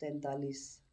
43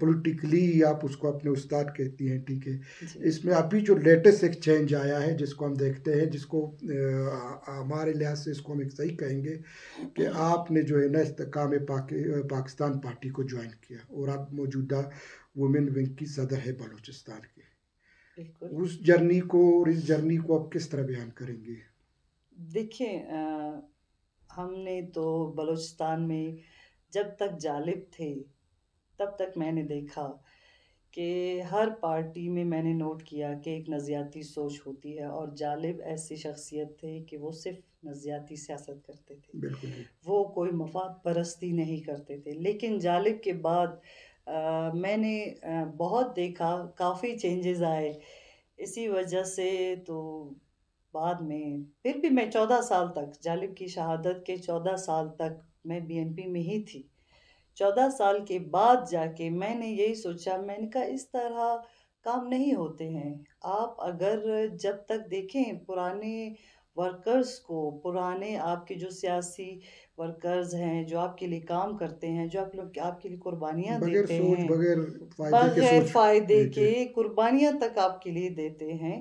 politically آپ اس کو اپنے استاد کہتی ہیں، ٹھیک ہے، جی اس میں ابھی جو لیٹسٹ ایک چینج آیا ہے جس کو ہم دیکھتے ہیں، جس کو ہمارے لحاظ سے اس کو ہم ایک صحیح کہیں گے کہ آپ نے جو ہے نا استحکام پاکستان پارٹی کو جوائن کیا اور آپ موجودہ وومن ونگ کی صدر ہے بلوچستان کے. بالکل. اس جرنی کو اور اس جرنی کو آپ کس طرح بیان کریں گے؟ دیکھیں ہم نے تو بلوچستان میں جب تک جالب تھے تب تک میں نے دیکھا کہ ہر پارٹی میں نے نوٹ کیا کہ ایک نظریاتی سوچ ہوتی ہے، اور جالب ایسی شخصیت تھے کہ وہ صرف نظریاتی سیاست کرتے تھے، بالکل جی. وہ کوئی مفاد پرستی نہیں کرتے تھے. لیکن جالب کے بعد میں نے بہت دیکھا، کافی چینجز آئے. اسی وجہ سے تو بعد میں پھر بھی میں 14 سال تک، جالب کی شہادت کے 14 سال تک میں بی این پی میں ہی تھی. 14 سال کے بعد جا کے میں نے یہی سوچا، میں نے کہا اس طرح کام نہیں ہوتے ہیں. آپ اگر جب تک دیکھیں پرانے ورکرز کو، پرانے آپ کے جو سیاسی ورکرز ہیں جو آپ کے لیے کام کرتے ہیں، جو آپ کے لیے قربانیاں بغیر دیتے سوچ، ہیں، بغیر فائدے کے بغیر سوچ فائدے ایک ہے. کے قربانیاں تک آپ کے لیے دیتے ہیں،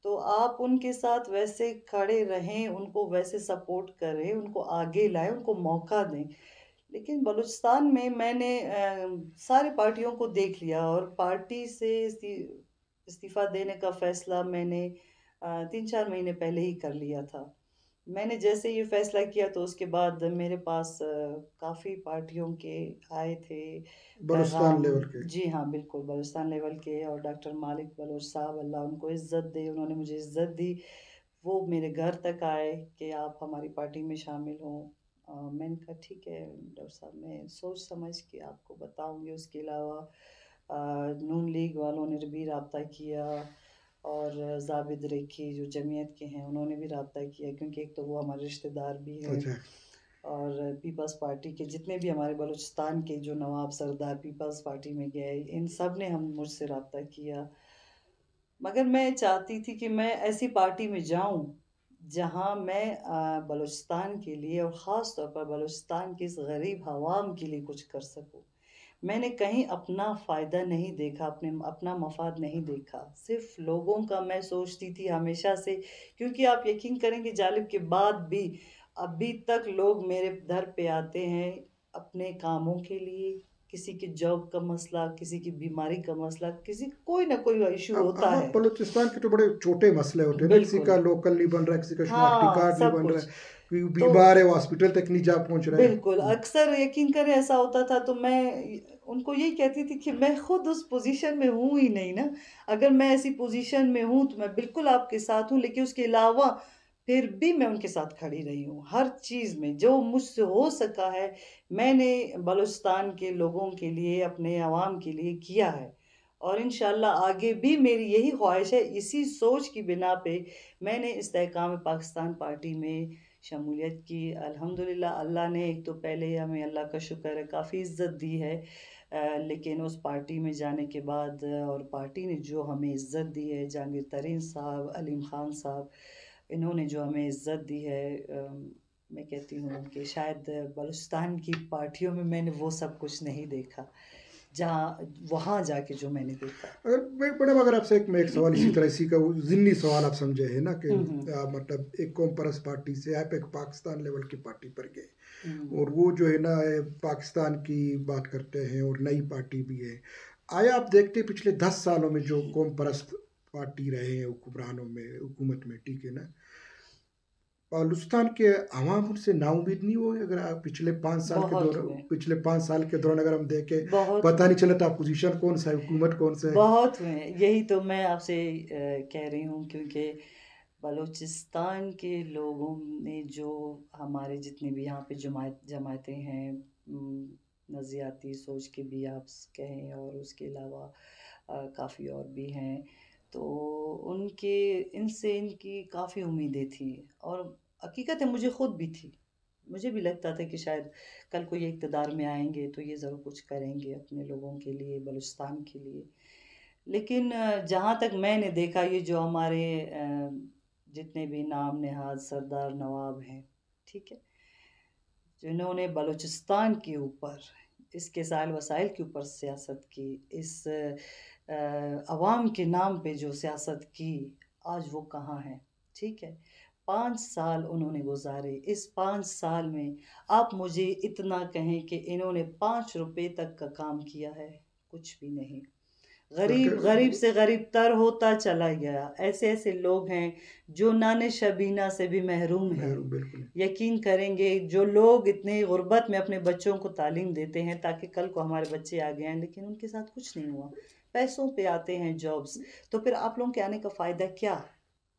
تو آپ ان کے ساتھ ویسے کھڑے رہیں، ان کو ویسے سپورٹ کریں، ان کو آگے لائیں، ان کو موقع دیں. لیکن بلوچستان میں نے ساری پارٹیوں کو دیکھ لیا، اور پارٹی سے استعفیٰ دینے کا فیصلہ میں نے 3-4 مہینے پہلے ہی کر لیا تھا. میں نے جیسے یہ فیصلہ کیا تو اس کے بعد میرے پاس کافی پارٹیوں کے آئے تھے بلوچستان پیغام. لیول کے. جی ہاں بالکل، بلوچستان لیول کے، اور ڈاکٹر مالک بلوچ صاحب، اللہ ان کو عزت دے، انہوں نے مجھے عزت دی. وہ میرے گھر تک آئے کہ آپ ہماری پارٹی میں شامل ہوں. میں نے کہا ٹھیک ہے ڈاکٹر صاحب، میں سوچ سمجھ کے آپ کو بتاؤں گی. اس کے علاوہ نون لیگ والوں نے بھی رابطہ کیا، اور زابد ریکھی جو جمعیت کے ہیں انہوں نے بھی رابطہ کیا، کیونکہ ایک تو وہ ہمارے رشتہ دار بھی ہیں، اچھا. اور پیپلز پارٹی کے جتنے بھی ہمارے بلوچستان کے جو نواب سردار پیپلز پارٹی میں گئے، ان سب نے مجھ سے رابطہ کیا. مگر میں چاہتی تھی کہ میں ایسی پارٹی میں جاؤں جہاں میں بلوچستان کے لیے، اور خاص طور پر بلوچستان کے اس غریب عوام کے لیے کچھ کر سکوں. میں نے کہیں اپنا فائدہ نہیں دیکھا، اپنا مفاد نہیں دیکھا، صرف لوگوں کا میں سوچتی تھی ہمیشہ سے. کیونکہ آپ یقین کریں کہ جالب کے بعد بھی ابھی تک لوگ میرے در پہ آتے ہیں اپنے کاموں کے لیے، کسی کی جاب کا مسئلہ، کسی کی بیماری کا مسئلہ، کسی کوئی نہ کوئی ایشو ہوتا اب ہے. بلوچستان کے تو بڑے چھوٹے مسئلے ہوتے ہیں نا، کسی بالکل، کا لوکل نہیں بن رہا، کسی کا شناختی ہاں کارڈ نہیں سب بن رہا کچھ. ہے، کوئی تو بیمار ہے وہ ہاسپٹل تک نہیں جا پہنچ رہا ہے. بالکل اکثر یقین کریں ایسا ہوتا تھا، تو میں ان کو یہی کہتی تھی کہ میں خود اس پوزیشن میں ہوں ہی نہیں نا. اگر میں ایسی پوزیشن میں ہوں تو میں بالکل آپ کے ساتھ ہوں، لیکن اس کے علاوہ پھر بھی میں ان کے ساتھ کھڑی رہی ہوں ہر چیز میں. جو مجھ سے ہو سکا ہے میں نے بلوچستان کے لوگوں کے لیے، اپنے عوام کے لیے کیا ہے، اور انشاءاللہ آگے بھی میری یہی خواہش ہے. اسی سوچ کی بنا پہ میں نے استحکام پاکستان پارٹی میں شمولیت کی. الحمدللہ اللہ نے ایک تو پہلے ہمیں، اللہ کا شکر ہے، کافی عزت دی ہے. لیکن اس پارٹی میں جانے کے بعد، اور پارٹی نے جو ہمیں عزت دی ہے، جہانگیر ترین صاحب، علیم خان صاحب، انہوں نے جو ہمیں عزت دی ہے، میں کہتی ہوں کہ شاید بلوچستان کی پارٹیوں میں نے وہ سب کچھ نہیں دیکھا جہاں وہاں جا کے جو میں نے دیکھا. میڈم اگر آپ سے میں ایک سوال اسی طرح، اسی کا ضمنی سوال آپ سمجھے ہے نا کہ مطلب ایک قوم پرست پارٹی سے آپ ایک پاکستان لیول کی پارٹی پر گئے، اور وہ جو ہے نا پاکستان کی بات کرتے ہیں اور نئی پارٹی بھی ہے. آیا آپ دیکھتے پچھلے 10 سالوں میں جو قوم پرست پارٹی رہے ہیں حکمرانوں میں، حکومت میں، ٹھیک ہے نا، بلوچستان کے عوام ان سے نا امید نہیں ہوئے؟ اگر آپ پچھلے 5 سال کے دوران اگر ہم دیکھیں، بہت پتہ نہیں چلا تھا اپوزیشن کون سا ہے، حکومت کون سا ہے. بہت ہوئے ہیں. یہی تو میں آپ سے کہہ رہی ہوں، کیونکہ بلوچستان کے لوگوں نے جو ہمارے جتنے بھی یہاں پہ جماعتیں ہیں، نظریاتی سوچ کے بھی آپ کہیں، اور اس کے علاوہ کافی اور بھی ہیں، تو ان سے ان کی کافی امیدیں تھیں. اور حقیقت ہے مجھے خود بھی تھی، مجھے بھی لگتا تھا کہ شاید کل کو یہ اقتدار میں آئیں گے تو یہ ضرور کچھ کریں گے اپنے لوگوں کے لیے، بلوچستان کے لیے. لیکن جہاں تک میں نے دیکھا، یہ جو ہمارے جتنے بھی نام نہاد سردار نواب ہیں، ٹھیک ہے، جنہوں نے بلوچستان کے اوپر اس کے سائل وسائل کے اوپر سیاست کی، اس عوام کے نام پہ جو سیاست کی، آج وہ کہاں ہے؟ ٹھیک ہے، 5 سال انہوں نے گزارے. اس 5 سال میں آپ مجھے اتنا کہیں کہ انہوں نے 5 روپے تک کا کام کیا ہے؟ کچھ بھی نہیں. غریب سے غریب تر ہوتا چلا گیا. ایسے ایسے لوگ ہیں جو نان شبینہ سے بھی محروم ہیں. یقین کریں گے، جو لوگ اتنے غربت میں اپنے بچوں کو تعلیم دیتے ہیں تاکہ کل کو ہمارے بچے آگے آئیں، لیکن ان کے ساتھ کچھ نہیں ہوا. پیسوں پہ آتے ہیں جابز، تو پھر آپ لوگوں کے آنے کا فائدہ کیا؟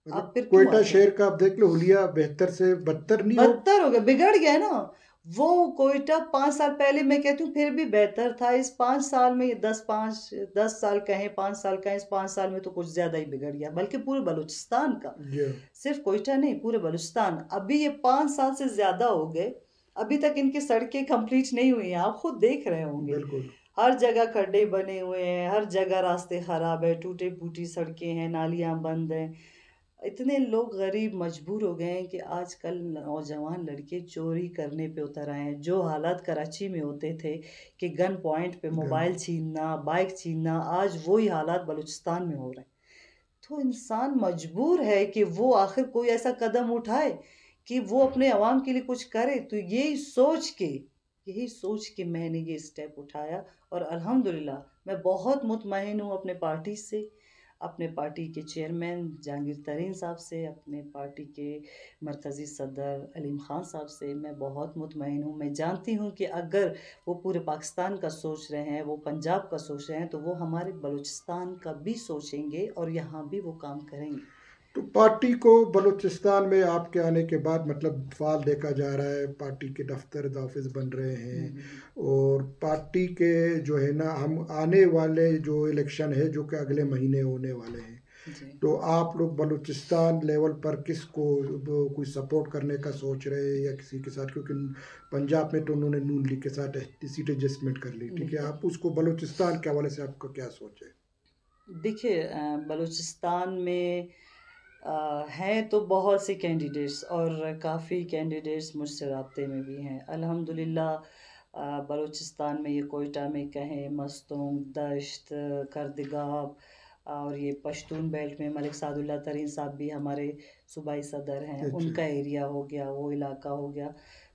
آپ پھر کوئٹہ شہر کا آپ دیکھ لو، حلیہ بہتر سے بدتر نہیں ہو گیا، بگڑ گیا نا. وہ کوئٹہ 5 سال پہلے میں کہتی ہوں پھر بھی بہتر تھا. اس 5 سال میں 10 سال کہیں، 5 سال کہیں، اس 5 سال میں تو کچھ زیادہ ہی بگڑ گیا، بلکہ پورے بلوچستان کا، صرف کوئٹہ نہیں، پورے بلوچستان. ابھی یہ 5 سال سے زیادہ ہو گئے، ابھی تک ان کی سڑکیں کمپلیٹ نہیں ہوئی ہیں. آپ خود دیکھ رہے ہوں گے، ہر جگہ کھڈے بنے ہوئے ہیں، ہر جگہ راستے خراب ہیں، ٹوٹے پھوٹی سڑکیں ہیں، نالیاں بند ہیں. اتنے لوگ غریب مجبور ہو گئے ہیں کہ آج کل نوجوان لڑکے چوری کرنے پہ اتر آئے ہیں. جو حالات کراچی میں ہوتے تھے کہ گن پوائنٹ پہ موبائل چھیننا، بائک چھیننا، آج وہی حالات بلوچستان میں ہو رہے ہیں. تو انسان مجبور ہے کہ وہ آخر کوئی ایسا قدم اٹھائے کہ وہ اپنے عوام کے لیے کچھ کرے. تو یہی سوچ کے میں نے یہ سٹیپ اٹھایا، اور الحمدللہ میں بہت مطمئن ہوں اپنے پارٹی سے، اپنے پارٹی کے چیئرمین جہانگیر ترین صاحب سے، اپنے پارٹی کے مرکزی صدر علیم خان صاحب سے. میں بہت مطمئن ہوں. میں جانتی ہوں کہ اگر وہ پورے پاکستان کا سوچ رہے ہیں، وہ پنجاب کا سوچ رہے ہیں، تو وہ ہمارے بلوچستان کا بھی سوچیں گے اور یہاں بھی وہ کام کریں گے. تو پارٹی کو بلوچستان میں آپ کے آنے کے بعد مطلب فعال دیکھا جا رہا ہے، پارٹی کے دفتر آفس بن رہے ہیں، اور پارٹی کے جو ہے نا ہم آنے والے جو الیکشن ہے جو کہ اگلے مہینے ہونے والے ہیں، تو آپ لوگ بلوچستان لیول پر کس کو کوئی سپورٹ کرنے کا سوچ رہے ہیں یا کسی کے ساتھ؟ کیونکہ پنجاب میں تو انہوں نے نون لیگ کے ساتھ سیٹ ایڈجسٹمنٹ کر لی، ٹھیک ہے، آپ اس کو بلوچستان کے حوالے سے آپ کا کیا سوچ ہے؟ دیکھیے، بلوچستان میں ہیں تو بہت سے کینڈیڈیٹس، اور کافی کینڈیڈیٹس مجھ سے رابطے میں بھی ہیں. الحمدللہ بلوچستان میں، یہ کوئٹہ میں کہیں، مستونگ، دشت، کردگاب، اور یہ پشتون بیلٹ میں ملک سعد اللہ ترین صاحب بھی ہمارے صوبائی صدر ہیں، ان کا ایریا ہو گیا، وہ علاقہ ہو گیا.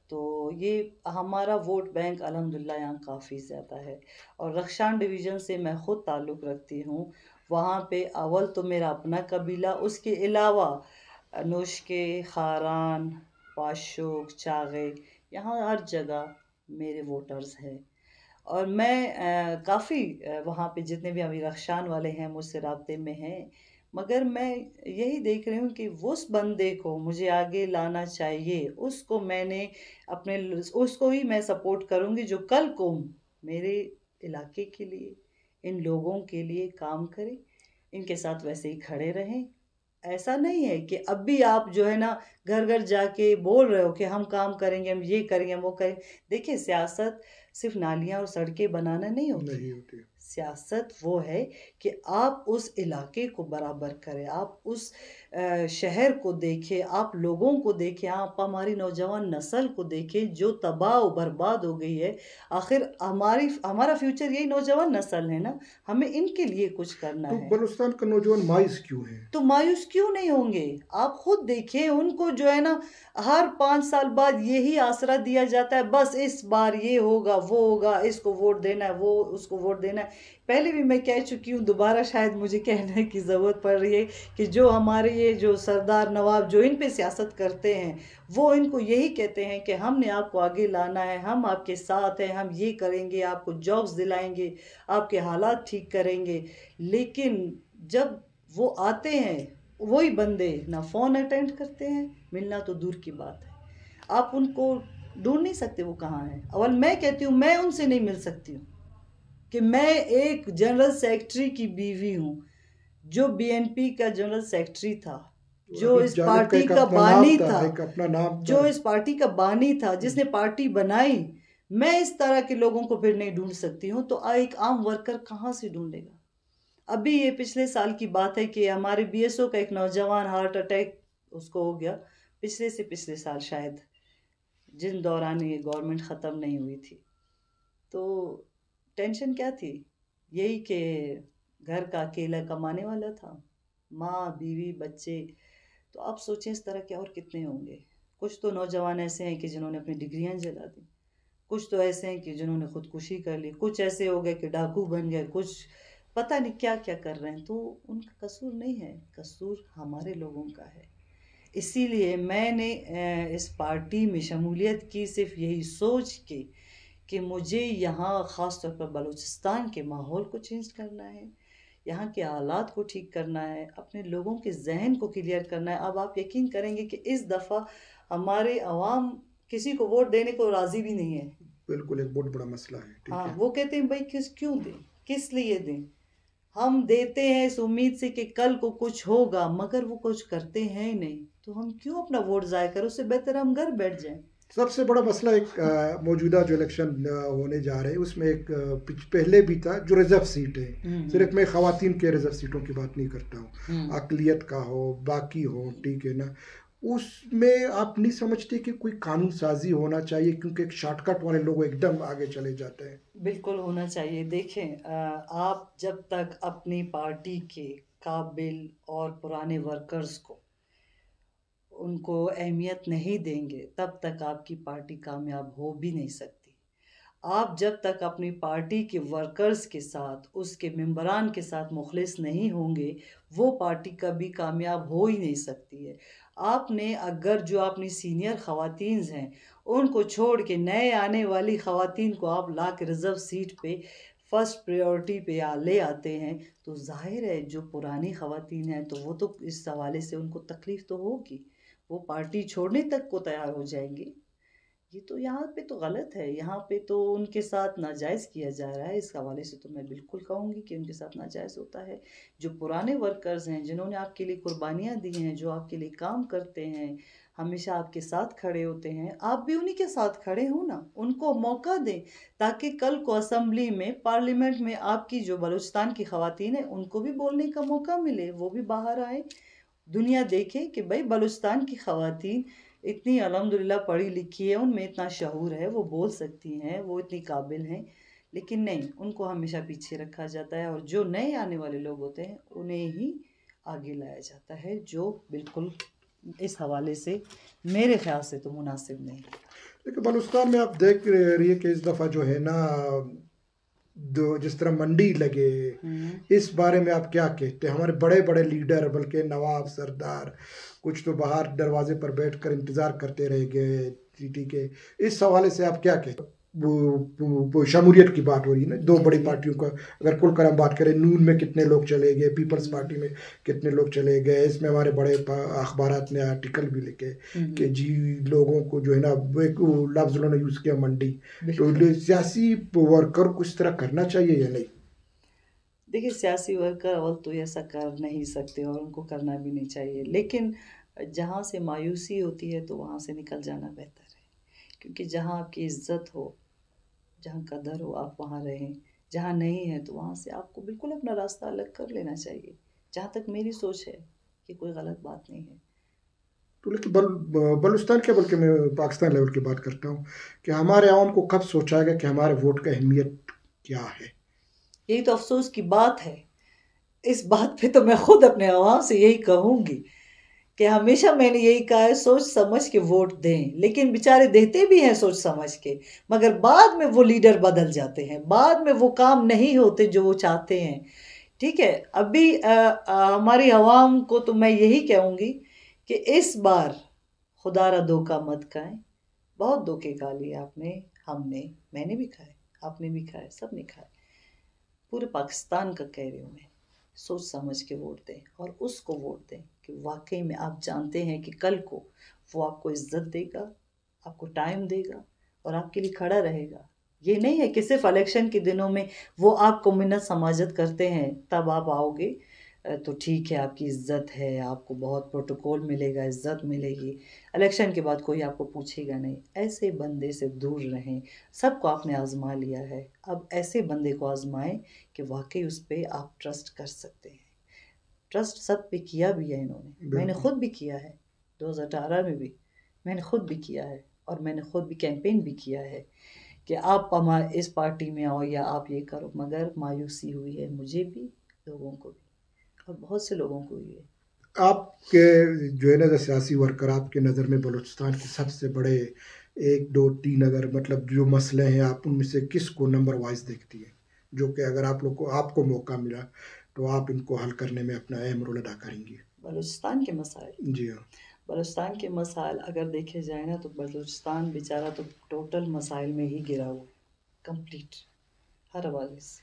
تو یہ ہمارا ووٹ بینک الحمدللہ یہاں کافی زیادہ ہے. اور رخشان ڈویژن سے میں خود تعلق رکھتی ہوں. وہاں پہ اول تو میرا اپنا قبیلہ، اس کے علاوہ نوشکے، خاران، پاشوک، چاغے، یہاں ہر جگہ میرے ووٹرز ہیں. اور میں کافی وہاں پہ جتنے بھی ابھی رخشان والے ہیں مجھ سے رابطے میں ہیں، مگر میں یہی دیکھ رہی ہوں کہ اس بندے کو مجھے آگے لانا چاہیے. اس کو ہی میں سپورٹ کروں گی جو کل کو میرے علاقے کے لیے، ان لوگوں کے لیے کام کرے، ان کے ساتھ ویسے ہی کھڑے رہیں. ایسا نہیں ہے کہ اب بھی آپ جو ہے نا گھر گھر جا کے بول رہے ہو کہ ہم کام کریں گے، ہم یہ کریں گے، ہم وہ کریں. دیکھیں، سیاست صرف نالیاں اور سڑکیں بنانا نہیں ہوتی. سیاست وہ ہے کہ آپ اس علاقے کو برابر کریں، آپ اس شہر کو دیکھیں، آپ لوگوں کو دیکھیں، آپ ہماری نوجوان نسل کو دیکھیں جو تباہ و برباد ہو گئی ہے. آخر ہمارا فیوچر یہی نوجوان نسل ہے نا، ہمیں ان کے لیے کچھ کرنا ہے. تو بلوچستان کا نوجوان مایوس کیوں ہے؟ تو مایوس کیوں نہیں ہوں گے؟ آپ خود دیکھیں، ان کو جو ہے نا ہر 5 سال بعد یہی آسرا دیا جاتا ہے، بس اس بار یہ ہوگا، وہ ہوگا، اس کو ووٹ دینا ہے، وہ اس کو ووٹ دینا ہے. پہلے بھی میں کہہ چکی ہوں، دوبارہ شاید مجھے کہنے کی ضرورت پڑ رہی ہے کہ جو ہمارے یہ جو سردار نواب جو ان پہ سیاست کرتے ہیں، وہ ان کو یہی کہتے ہیں کہ ہم نے آپ کو آگے لانا ہے، ہم آپ کے ساتھ ہیں، ہم یہ کریں گے، آپ کو جابز دلائیں گے، آپ کے حالات ٹھیک کریں گے. لیکن جب وہ آتے ہیں وہی بندے نہ فون اٹینڈ کرتے ہیں، ملنا تو دور کی بات ہے. آپ ان کو ڈھونڈ نہیں سکتے وہ کہاں ہیں. اول میں کہتی ہوں میں ان سے نہیں مل سکتی ہوں کہ میں ایک جنرل سیکرٹری کی بیوی ہوں، جو بی این پی کا جنرل سیکرٹری تھا، جو اس پارٹی کا بانی تھا، جو اس پارٹی کا بانی تھا، جس نے پارٹی بنائی. میں اس طرح کے لوگوں کو پھر نہیں ڈھونڈ سکتی ہوں، تو ایک عام ورکر کہاں سے ڈھونڈے گا؟ ابھی یہ پچھلے سال کی بات ہے کہ ہمارے بی ایس او کا ایک نوجوان ہارٹ اٹیک اس کو ہو گیا، پچھلے سال شاید، جن دوران یہ گورنمنٹ ختم نہیں ہوئی تھی. تو ٹینشن کیا تھی؟ یہی کہ گھر کا اکیلا کمانے والا تھا، ماں بیوی بچے. تو آپ سوچیں اس طرح کے اور کتنے ہوں گے. کچھ تو نوجوان ایسے ہیں کہ جنہوں نے اپنی ڈگریاں جلا دیں، کچھ تو ایسے ہیں کہ جنہوں نے خودکشی کر لی، کچھ ایسے ہو گئے کہ ڈاکو بن گئے، کچھ پتہ نہیں کیا کیا کر رہے ہیں. تو ان کا قصور نہیں ہے، قصور ہمارے لوگوں کا ہے. اسی لیے میں نے اس پارٹی میں شمولیت کی صرف یہی سوچ کے کہ مجھے یہاں خاص طور پر بلوچستان کے ماحول کو چینج کرنا ہے، یہاں کے حالات کو ٹھیک کرنا ہے، اپنے لوگوں کے ذہن کو کلیئر کرنا ہے. اب آپ یقین کریں گے کہ اس دفعہ ہمارے عوام کسی کو ووٹ دینے کو راضی بھی نہیں ہے. بالکل ایک بہت بڑا مسئلہ ہے. ٹھیک ہاں، ہے، وہ کہتے ہیں بھائی کیوں دیں، کس لیے دیں. ہم دیتے ہیں اس امید سے کہ کل کو کچھ ہوگا، مگر وہ کچھ کرتے ہیں نہیں. تو ہم کیوں اپنا ووٹ ضائع کریں؟ اس سے بہتر ہم گھر بیٹھ جائیں. سب سے بڑا مسئلہ ایک موجودہ جو الیکشن ہونے جا رہے ہیں اس میں ایک پہلے بھی تھا جو ریزرو سیٹ ہے. صرف میں خواتین کے ریزرو سیٹوں کی بات نہیں کرتا ہوں، اقلیت کا ہو باقی ہو، ٹھیک ہے نا. اس میں آپ نہیں سمجھتے کہ کوئی قانون سازی ہونا چاہیے، کیونکہ ایک شارٹ کٹ والے لوگ ایک دم آگے چلے جاتے ہیں. بالکل ہونا چاہیے. دیکھیں آپ جب تک اپنی پارٹی کے قابل اور پرانے ورکرز کو ان کو اہمیت نہیں دیں گے تب تک آپ کی پارٹی کامیاب ہو بھی نہیں سکتی. آپ جب تک اپنی پارٹی کے ورکرز کے ساتھ اس کے ممبران کے ساتھ مخلص نہیں ہوں گے وہ پارٹی کبھی کامیاب ہو ہی نہیں سکتی ہے. آپ نے اگر جو اپنی سینئر خواتین ہیں ان کو چھوڑ کے نئے آنے والی خواتین کو آپ لا کے ریزرو سیٹ پہ فرسٹ پریورٹی پہ لے آتے ہیں تو ظاہر ہے جو پرانی خواتین ہیں تو وہ تو اس حوالے سے ان کو تکلیف تو ہوگی، وہ پارٹی چھوڑنے تک کو تیار ہو جائیں گی. یہ تو یہاں پہ تو غلط ہے، یہاں پہ تو ان کے ساتھ ناجائز کیا جا رہا ہے. اس حوالے سے تو میں بالکل کہوں گی کہ ان کے ساتھ ناجائز ہوتا ہے. جو پرانے ورکرز ہیں جنہوں نے آپ کے لیے قربانیاں دی ہیں، جو آپ کے لیے کام کرتے ہیں، ہمیشہ آپ کے ساتھ کھڑے ہوتے ہیں، آپ بھی انہی کے ساتھ کھڑے ہوں نا. ان کو موقع دیں تاکہ کل کو اسمبلی میں پارلیمنٹ میں آپ کی جو بلوچستان کی خواتین ہیں ان کو بھی بولنے کا موقع ملے، وہ بھی باہر آئیں، دنیا دیکھے کہ بھائی بلوچستان کی خواتین اتنی الحمدللہ پڑھی لکھی ہے، ان میں اتنا شعور ہے، وہ بول سکتی ہیں، وہ اتنی قابل ہیں. لیکن نہیں، ان کو ہمیشہ پیچھے رکھا جاتا ہے اور جو نئے آنے والے لوگ ہوتے ہیں انہیں ہی آگے لایا جاتا ہے، جو بالکل اس حوالے سے میرے خیال سے تو مناسب نہیں. لیکن بلوچستان میں آپ دیکھ رہی ہے کہ اس دفعہ جو ہے نا جس طرح منڈی لگے، اس بارے میں آپ کیا کہتے ہیں؟ ہمارے بڑے بڑے لیڈر بلکہ نواب سردار کچھ تو باہر دروازے پر بیٹھ کر انتظار کرتے رہ گئے. ٹھیک ہے، اس حوالے سے آپ کیا کہتے ہیں؟ وہ شمولیت کی بات ہو رہی ہے نا دو بڑی پارٹیوں کا. اگر کل کر ہم بات کریں نون میں کتنے لوگ چلے گئے، پیپلز پارٹی میں کتنے لوگ چلے گئے. اس میں ہمارے بڑے اخبارات نے آرٹیکل بھی لکھے کہ جی لوگوں کو جو ہے نا ایک لفظ انہوں نے یوز کیا منڈی. تو سیاسی ورکر کو اس طرح کرنا چاہیے یا نہیں؟ دیکھیں سیاسی ورکر اول تو ایسا کر نہیں سکتے اور ان کو کرنا بھی نہیں چاہیے، لیکن جہاں سے مایوسی ہوتی ہے تو وہاں سے نکل جانا بہتر ہے. کیونکہ جہاں آپ کی عزت ہو، جہاں قدر ہو آپ وہاں رہیں، جہاں نہیں ہے تو وہاں سے آپ کو بالکل اپنا راستہ الگ کر لینا چاہیے. جہاں تک میری سوچ ہے کہ کوئی غلط بات نہیں ہے. تو لیکن بلوچستان کے بلکہ میں پاکستان لیول کی بات کرتا ہوں کہ ہمارے عوام کو کب سوچا گا کہ ہمارے ووٹ کا اہمیت کیا ہے؟ یہی تو افسوس کی بات ہے. اس بات پہ تو میں خود اپنے عوام سے یہی کہوں گی کہ ہمیشہ میں نے یہی کہا ہے سوچ سمجھ کے ووٹ دیں، لیکن بیچارے دیتے بھی ہیں سوچ سمجھ کے، مگر بعد میں وہ لیڈر بدل جاتے ہیں، بعد میں وہ کام نہیں ہوتے جو وہ چاہتے ہیں. ٹھیک ہے، ابھی ہماری عوام کو تو میں یہی کہوں گی کہ اس بار خدا را دھوکہ مت کھائیں. بہت دھوکے کھا لیے آپ نے، ہم نے، میں نے بھی کھائے، آپ نے بھی کھائے، سب نے کھائے. پورے پاکستان کا کہہ رہی ہوں میں، سوچ سمجھ کے ووٹ دیں اور اس کو ووٹ دیں کہ واقعی میں آپ جانتے ہیں کہ کل کو وہ آپ کو عزت دے گا، آپ کو ٹائم دے گا اور آپ کے لیے کھڑا رہے گا. یہ نہیں ہے کہ صرف الیکشن کے دنوں میں وہ آپ کو منت سماجت کرتے ہیں تب آپ آؤ گے تو ٹھیک ہے آپ کی عزت ہے، آپ کو بہت پروٹوکول ملے گا، عزت ملے گی، الیکشن کے بعد کوئی آپ کو پوچھے گا نہیں. ایسے بندے سے دور رہیں. سب کو آپ نے آزما لیا ہے، اب ایسے بندے کو آزمائیں کہ واقعی اس پہ آپ ٹرسٹ کر سکتے ہیں. ٹرسٹ سب پہ کیا بھی ہے انہوں نے، میں نے خود بھی کیا ہے 2018 میں بھی میں نے خود بھی کیا ہے اور میں نے خود بھی کیمپین بھی کیا ہے کہ آپ ہمارے اس پارٹی میں آؤ یا آپ یہ کرو، مگر مایوسی ہوئی ہے مجھے بھی، لوگوں کو بھی، اور بہت سے لوگوں کو ہوئی ہے۔ آپ کے جو ہے نا سیاسی ورکر، آپ کے نظر میں بلوچستان کے سب سے بڑے ایک دو تین اگر مطلب جو مسئلے ہیں، آپ ان میں سے کس کو نمبر وائز دیکھتی ہیں جو کہ اگر آپ کو موقع ملا تو آپ ان کو حل کرنے میں اپنا اہم رول ادا کریں گی؟ بلوچستان کے مسائل، جی ہاں۔ بلوچستان کے مسائل اگر دیکھے جائیں نا تو بلوچستان بیچارہ تو ٹوٹل مسائل میں ہی گرا ہوا ہے، کمپلیٹ ہر حوالے سے۔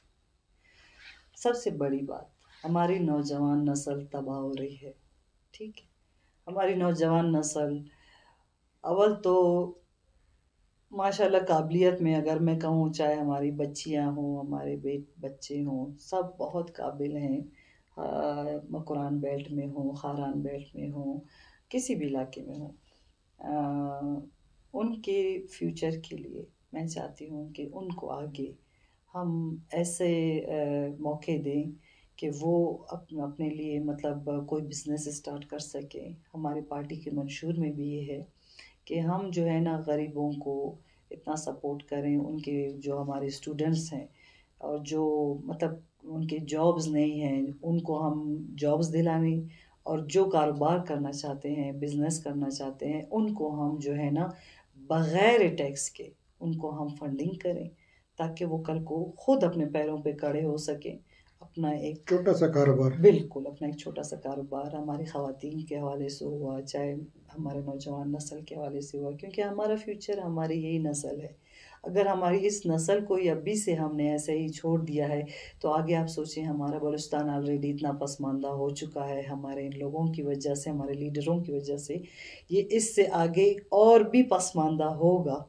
سب سے بڑی بات، ہماری نوجوان نسل تباہ ہو رہی ہے، ٹھیک ہے؟ ہماری نوجوان نسل اول تو ماشاء اللہ قابلیت میں اگر میں کہوں، چاہے ہماری بچیاں ہوں، ہمارے بچے ہوں، سب بہت قابل ہیں، قرآن بیلٹ میں ہوں، خاران بیلٹ میں ہوں، کسی بھی علاقے میں ہوں۔ ان کے فیوچر کے لیے میں چاہتی ہوں کہ ان کو آگے ہم ایسے موقع دیں کہ وہ اپنے لیے مطلب کوئی بزنس اسٹارٹ کر سکیں۔ ہماری پارٹی کے منشور میں بھی یہ ہے کہ ہم جو ہے نا غریبوں کو اتنا سپورٹ کریں، ان کے جو ہمارے اسٹوڈنٹس ہیں اور جو مطلب ان کے جابز نہیں ہیں ان کو ہم جابز دلانے، اور جو کاروبار کرنا چاہتے ہیں، بزنس کرنا چاہتے ہیں، ان کو ہم جو ہے نا بغیر ٹیکس کے ان کو ہم فنڈنگ کریں، تاکہ وہ کل کو خود اپنے پیروں پہ کھڑے ہو سکیں، اپنا ایک چھوٹا سا کاروبار۔ بالکل اپنا ایک چھوٹا سا کاروبار ہماری خواتین کے حوالے سے ہوا، چاہے ہمارے نوجوان نسل کے حوالے سے ہوا، کیونکہ ہمارا فیوچر ہماری یہی نسل ہے۔ اگر ہماری اس نسل کو ابھی سے ہم نے ایسے ہی چھوڑ دیا ہے تو آگے آپ سوچیں، ہمارا بلوچستان آلریڈی اتنا پسماندہ ہو چکا ہے ہمارے ان لوگوں کی وجہ سے، ہمارے لیڈروں کی وجہ سے، یہ اس سے آگے اور بھی پسماندہ ہوگا،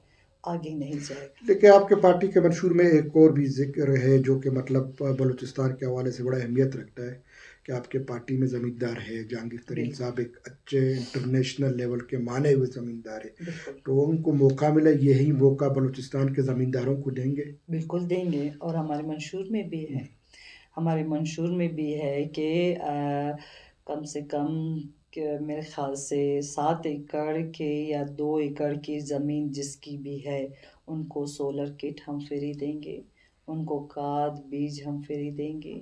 آگے نہیں جائے گا۔ دیکھیں، آپ کے پارٹی کے منشور میں ایک اور بھی ذکر ہے جو کہ مطلب بلوچستان کے حوالے سے بڑا اہمیت رکھتا ہے کہ آپ کے پارٹی میں زمیندار ہے، جہانگیر ترین بالکل صاحب ایک اچھے انٹرنیشنل لیول کے مانے ہوئے زمیندار ہے، بالکل تو ان کو موقع ملے، یہی موقع بلوچستان کے زمینداروں کو دیں گے؟ بالکل دیں گے، اور ہمارے منشور میں بھی ہے، ہمارے منشور میں بھی ہے کہ کم سے کم کہ میرے خیال سے 7 ایکڑ کے یا 2 ایکڑ کی زمین جس کی بھی ہے ان کو سولر کٹ ہم فری دیں گے، ان کو کھاد بیج ہم فری دیں گے،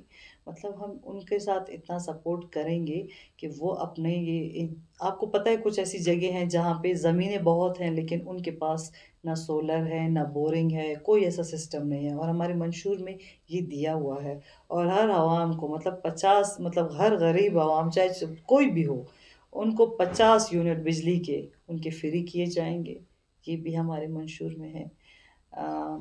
مطلب ہم ان کے ساتھ اتنا سپورٹ کریں گے کہ وہ اپنے یہ، آپ کو پتہ ہے کچھ ایسی جگہ ہیں جہاں پہ زمینیں بہت ہیں لیکن ان کے پاس نہ سولر ہے، نہ بورنگ ہے، کوئی ایسا سسٹم نہیں ہے، اور ہمارے منشور میں یہ دیا ہوا ہے، اور ہر عوام کو مطلب 50 مطلب ہر غریب عوام چاہے کوئی بھی ہو ان کو 50 یونٹ بجلی کے ان کے فری کیے جائیں گے، یہ بھی ہمارے منشور میں ہے۔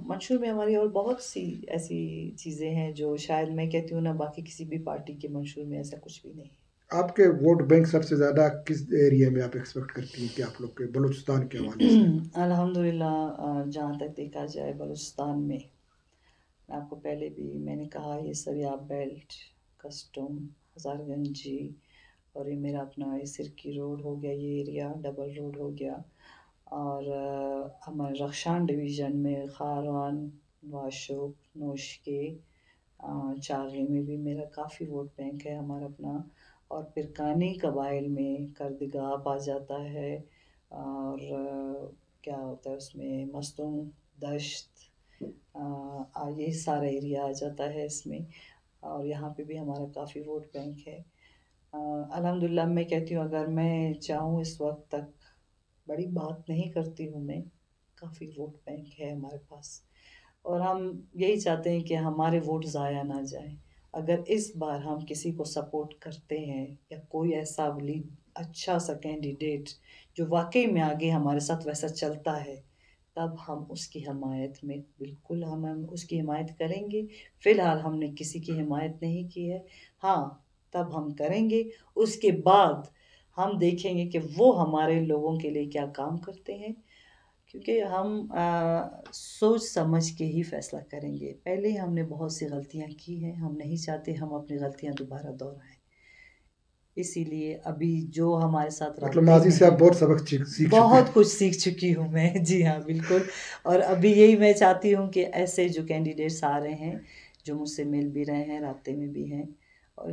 منشور میں ہماری اور بہت سی ایسی چیزیں ہیں جو شاید میں کہتی ہوں نا باقی کسی بھی پارٹی کے منشور میں ایسا کچھ بھی نہیں ہے۔ آپ کے ووٹ بینک سب سے زیادہ کس ایریا میں آپ ایکسپیکٹ کرتی ہیں کہ آپ لوگ کے بلوچستان کے حوالے سے؟ الحمدللہ جہاں تک دیکھا جائے بلوچستان میں آپ کو پہلے بھی میں نے کہا، یہ سریاب بیلٹ، کسٹم، ہزار گنجی، اور یہ میرا اپنا یہ سرکی روڈ ہو گیا، یہ ایریا ڈبل روڈ ہو گیا، اور ہمارے رخشان ڈویژن میں خاروان، واشوک، نوشکے، چاغی میں بھی میرا کافی ووٹ بینک ہے ہمارا اپنا، اور پرکانی قبائل میں کردگاب آ جاتا ہے، اور کیا ہوتا ہے اس میں مستنگ، دشت، یہ سارا ایریا آ جاتا ہے اس میں، اور یہاں پہ بھی ہمارا کافی ووٹ بینک ہے۔ الحمدللہ میں کہتی ہوں اگر میں چاہوں اس وقت تک، بڑی بات نہیں کرتی ہوں میں، کافی ووٹ بینک ہے ہمارے پاس، اور ہم یہی چاہتے ہیں کہ ہمارے ووٹ ضائع نہ جائیں۔ اگر اس بار ہم کسی کو سپورٹ کرتے ہیں یا کوئی ایسا اچھا سا کینڈیڈیٹ جو واقعی میں آگے ہمارے ساتھ ویسا چلتا ہے، تب ہم اس کی حمایت میں بالکل ہم اس کی حمایت کریں گے۔ فی الحال ہم نے کسی کی حمایت نہیں کی ہے، ہاں تب ہم کریں گے، اس کے بعد ہم دیکھیں گے کہ وہ ہمارے لوگوں کے لیے کیا کام کرتے ہیں، کیونکہ ہم سوچ سمجھ کے ہی فیصلہ کریں گے۔ پہلے ہم نے بہت سی غلطیاں کی ہیں، ہم نہیں چاہتے ہم اپنی غلطیاں دوبارہ دہرائیں، اسی لیے ابھی جو ہمارے ساتھ مطلب رابطے ماضی میں سے ہیں، آپ بہت سبق سیکھ چکے ہیں۔ بہت کچھ سیکھ چکی ہوں میں، جی ہاں بالکل، اور ابھی یہی میں چاہتی ہوں کہ ایسے جو کینڈیڈیٹس آ رہے ہیں جو مجھ سے مل بھی رہے ہیں، رابطے میں بھی ہیں، اور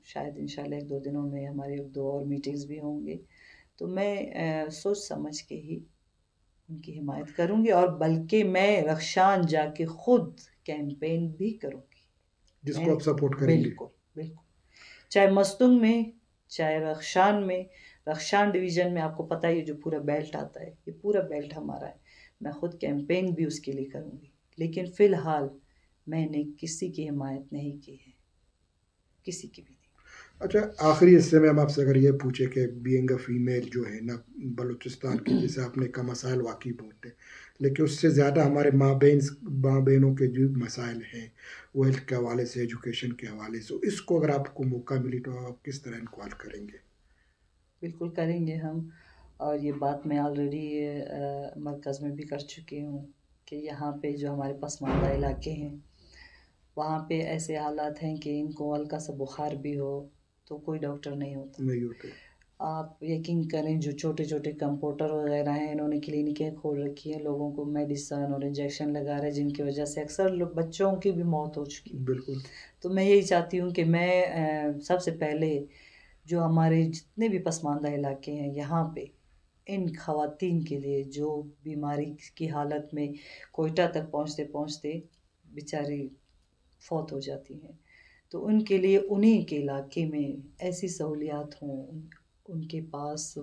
شاید انشاءاللہ 1-2 دنوں میں ہمارے 2 اور میٹنگز بھی ہوں گے، تو میں سوچ سمجھ کے ہی ان کی حمایت کروں گی، اور بلکہ میں رخشان جا کے خود کیمپین بھی کروں گی، جس کو آپ سپورٹ کریں گے. بالکل بالکل، چاہے مستنگ میں، چاہے رخشان میں. رخشان ڈویژن میں آپ کو پتہ ہے یہ جو پورا بیلٹ آتا ہے، یہ پورا بیلٹ ہمارا ہے. میں خود کیمپین بھی اس کے لیے کروں گی، لیکن فی الحال میں نے کسی کی حمایت نہیں کی ہے، کسی کی بھی نہیں. اچھا، آخری حصے میں ہم آپ سے اگر یہ پوچھے کہ بینگ اے فیمیل جو ہے نا بلوچستان کی، جیسے آپ نے کہا مسائل واقعی بہت ہیں، لیکن اس سے زیادہ ہمارے ماں بہنوں کے جو مسائل ہیں وہ ہیلتھ کے حوالے سے، ایجوکیشن کے حوالے سے، اس کو اگر آپ کو موقع ملی تو آپ کس طرح انکوائر کریں گے؟ بالکل کریں گے ہم، اور یہ بات میں آلریڈی مرکز میں بھی کر چکی ہوں کہ یہاں پہ جو ہمارے پسماندہ علاقے ہیں وہاں پہ ایسے حالات ہیں کہ ان کو ہلکا سا بخار بھی ہو تو کوئی ڈاکٹر نہیں ہوتا. نہیں ہوتے. آپ یقین کریں جو چھوٹے چھوٹے کمپاؤنڈر وغیرہ ہیں انہوں نے کلینکیں کھول رکھی ہیں، لوگوں کو میڈیسن اور انجیکشن لگا رہے ہیں، جن کی وجہ سے اکثر بچوں کی بھی موت ہو چکی ہے. بالکل. تو میں یہی چاہتی ہوں کہ میں سب سے پہلے جو ہمارے جتنے بھی پسماندہ علاقے ہیں یہاں پہ ان خواتین کے لیے جو بیماری کی حالت میں کوئٹہ تک پہنچتے پہنچتے بیچاری فوت ہو جاتی ہیں، تو ان کے لیے انہیں کے علاقے میں ایسی سہولیات ہوں، ان کے پاس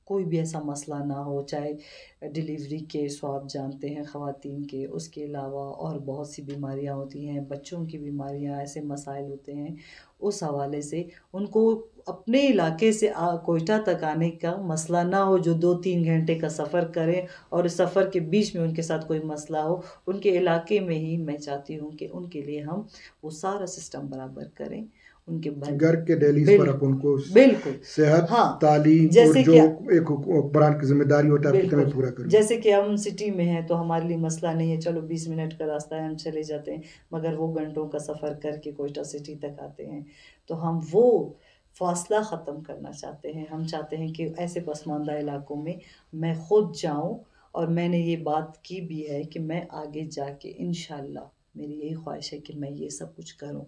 کوئی بھی ایسا مسئلہ نہ ہو. چاہے ڈیلیوری کے سواب جانتے ہیں خواتین کے، اس کے علاوہ اور بہت سی بیماریاں ہوتی ہیں، بچوں کی بیماریاں، ایسے مسائل ہوتے ہیں. اس حوالے سے ان کو اپنے علاقے سے کوئٹہ تک آنے کا مسئلہ نہ ہو، جو 2-3 گھنٹے کا سفر کریں اور اس سفر کے بیچ میں ان کے ساتھ کوئی مسئلہ ہو. ان کے علاقے میں ہی میں چاہتی ہوں کہ ان کے لیے ہم وہ سارا سسٹم برابر کریں. ان کے گھر کے ڈیلیز پر آپ ان کو بالکل صحت، ہاں، تعلیم اور جیسے جو کہ ایک حکمران کی ذمہ داری ہوتا ہے آپ کتنا بالکل پورا کریں. جیسے کہ ہم سٹی میں ہیں تو ہمارے لیے مسئلہ نہیں ہے، چلو 20 منٹ کا راستہ ہے ہم چلے جاتے ہیں، مگر وہ گھنٹوں کا سفر کر کے کوئٹہ سٹی تک آتے ہیں. تو ہم وہ فاصلہ ختم کرنا چاہتے ہیں. ہم چاہتے ہیں کہ ایسے پسماندہ علاقوں میں میں خود جاؤں، اور میں نے یہ بات کی بھی ہے کہ میں آگے جا کے انشاءاللہ میری یہی خواہش ہے کہ میں یہ سب کچھ کروں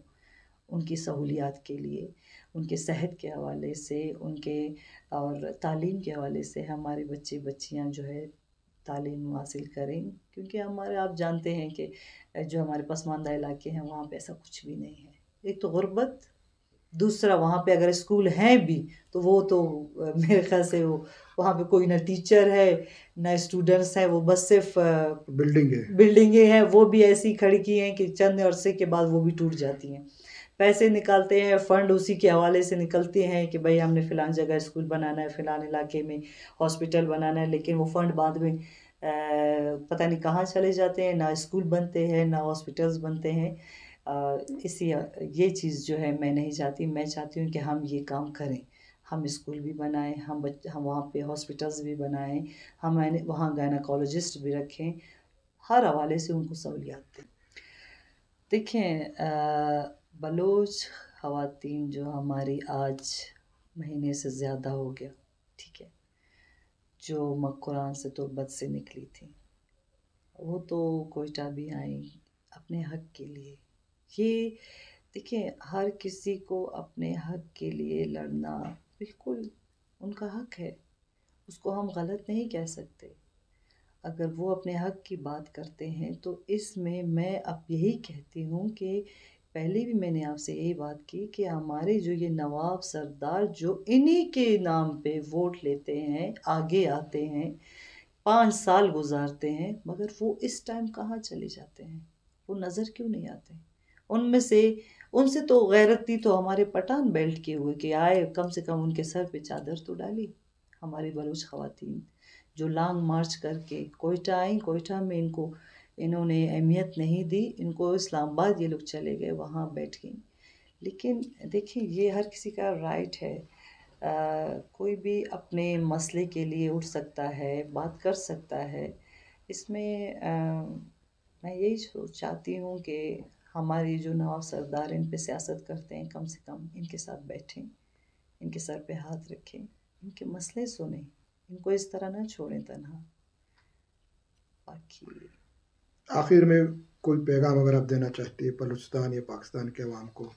ان کی سہولیات کے لیے، ان کے صحت کے حوالے سے، ان کے اور تعلیم کے حوالے سے ہمارے بچے بچیاں جو ہے تعلیم حاصل کریں. کیونکہ ہمارے آپ جانتے ہیں کہ جو ہمارے پسماندہ علاقے ہیں وہاں پہ ایسا کچھ بھی نہیں ہے. ایک تو غربت، دوسرا وہاں پہ اگر اسکول ہیں بھی تو وہ تو میرے خیال سے وہاں پہ کوئی نہ ٹیچر ہے نہ اسٹوڈنٹس ہیں، وہ بس صرف بلڈنگیں ہیں، وہ بھی ایسی کھڑی کی ہیں کہ چند عرصے کے بعد وہ بھی ٹوٹ جاتی ہیں. پیسے نکالتے ہیں، فنڈ اسی کے حوالے سے نکلتے ہیں کہ بھائی ہم نے فلان جگہ اسکول بنانا ہے، فلان علاقے میں ہاسپٹل بنانا ہے، لیکن وہ فنڈ بعد میں پتہ نہیں کہاں چلے جاتے ہیں، نہ اسکول بنتے ہیں نہ ہاسپٹلز بنتے ہیں. یہ چیز جو ہے میں نہیں چاہتی. میں چاہتی ہوں کہ ہم یہ کام کریں، ہم اسکول بھی بنائیں، ہم وہاں پہ ہاسپٹلز بھی بنائیں، ہم وہاں گائناکالوجسٹ بھی رکھیں، ہر حوالے سے ان کو سہولیات دیں. دیکھیں بلوچ خواتین جو ہماری آج مہینے سے زیادہ ہو گیا، ٹھیک ہے، جو قرآن سے تربت سے نکلی تھیں، وہ تو کوئٹہ بھی آئیں اپنے حق کے لیے. یہ دیکھیں ہر کسی کو اپنے حق کے لیے لڑنا بالکل ان کا حق ہے، اس کو ہم غلط نہیں کہہ سکتے. اگر وہ اپنے حق کی بات کرتے ہیں تو اس میں اب یہی کہتی ہوں کہ پہلے بھی میں نے آپ سے یہی بات کی کہ ہمارے جو یہ نواب سردار جو انہی کے نام پہ ووٹ لیتے ہیں، آگے آتے ہیں، 5 سال گزارتے ہیں، مگر وہ اس ٹائم کہاں چلے جاتے ہیں؟ وہ نظر کیوں نہیں آتے؟ ان سے تو غیرت تھی تو ہمارے پٹھان بیلٹ کے ہوئے کہ آئے، کم سے کم ان کے سر پہ چادر تو ڈالی. ہماری بلوچ خواتین جو لانگ مارچ کر کے کوئٹہ آئیں، کوئٹہ میں انہوں نے اہمیت نہیں دی، ان کو اسلام آباد یہ لوگ چلے گئے، وہاں بیٹھ گئیں. لیکن دیکھیں یہ ہر کسی کا رائٹ ہے، کوئی بھی اپنے مسئلے کے لیے اٹھ سکتا ہے، بات کر سکتا ہے. اس میں میں یہی چاہتی ہوں کہ ہماری جو نواب سردار ان پہ سیاست کرتے ہیں کم سے کم ان کے ساتھ بیٹھیں، ان کے سر پہ ہاتھ رکھیں، ان کے مسئلے سنیں، ان کو اس طرح نہ چھوڑیں تنہا. باقی آخر میں کوئی پیغام اگر آپ دینا چاہتے ہیں بلوچستان یا پاکستان کے عوام کو؟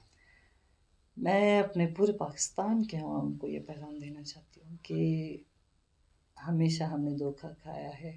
میں اپنے پورے پاکستان کے عوام کو یہ پیغام دینا چاہتی ہوں کہ ہمیشہ ہم نے دھوکہ کھایا ہے،